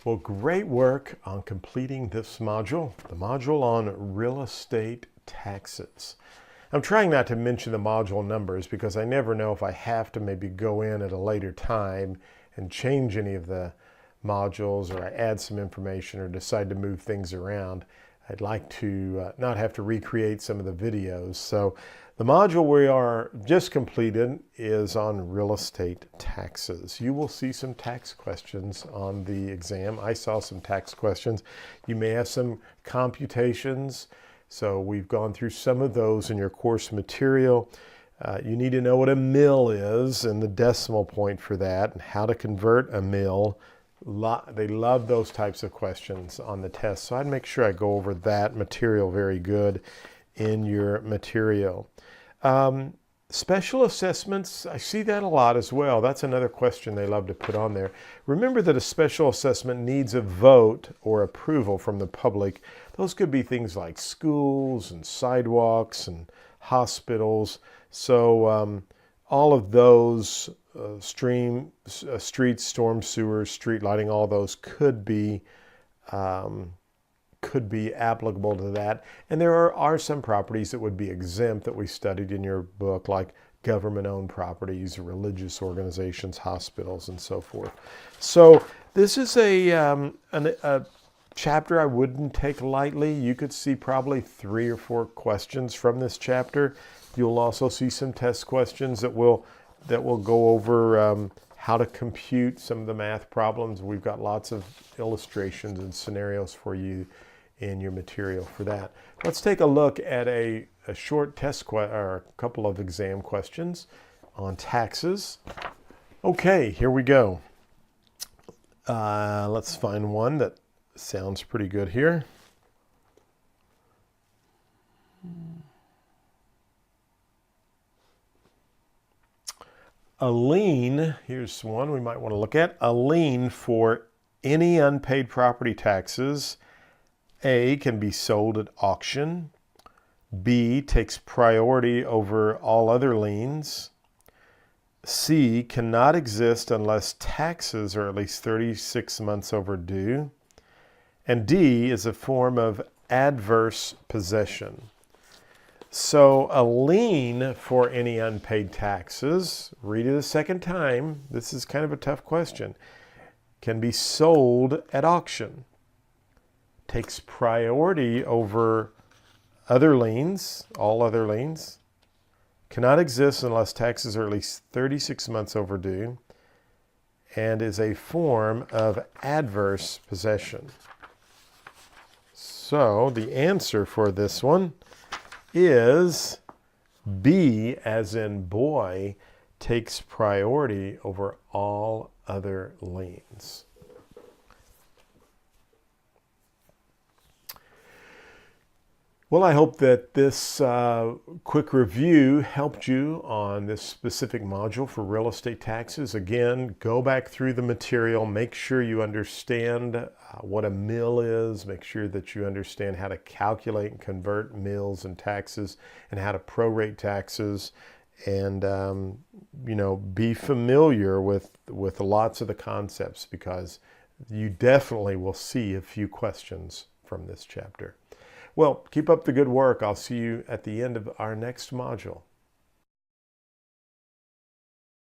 Well, great work on completing this module, the module on real estate taxes. I'm trying not to mention the module numbers because I never know if I have to maybe go in at a later time and change any of the modules, or I add some information or decide to move things around. I'd like to not have to recreate some of the videos. So the module we are just completed is on real estate taxes. You will see some tax questions on the exam. I saw some tax questions. You may have some computations. So we've gone through some of those in your course material. You need to know what a mil is and the decimal point for that, and how to convert a mil. They love those types of questions on the test. So I'd make sure I go over that material very good in your material. Special assessments, I see that a lot as well. That's another question they love to put on there. Remember that a special assessment needs a vote or approval from the public. Those could be things like schools and sidewalks and hospitals. So all of those, streets, storm sewers, street lighting, all those could be applicable to that. And there are some properties that would be exempt that we studied in your book, like government-owned properties, religious organizations, hospitals, and so forth. So this is a chapter I wouldn't take lightly. You could see probably 3 or 4 questions from this chapter. You'll also see some test questions that will go over how to compute some of the math problems. We've got lots of illustrations and scenarios for you in your material for that. Let's take a look at a short test or a couple of exam questions on taxes. Okay, here we go. Let's find one that sounds pretty good here. A lien, here's one we might want to look at. A lien for any unpaid property taxes. A, can be sold at auction. B, takes priority over all other liens. C, cannot exist unless taxes are at least 36 months overdue. And D, is a form of adverse possession. So a lien for any unpaid taxes, read it a second time, this is kind of a tough question, can be sold at auction. Takes priority over other liens, all other liens, cannot exist unless taxes are at least 36 months overdue, and is a form of adverse possession. So the answer for this one is B, as in boy, takes priority over all other liens. Well, I hope that this quick review helped you on this specific module for real estate taxes. Again, go back through the material, make sure you understand what a mil is, make sure that you understand how to calculate and convert mills and taxes, and how to prorate taxes, and be familiar with lots of the concepts, because you definitely will see a few questions from this chapter. Well, keep up the good work. I'll see you at the end of our next module.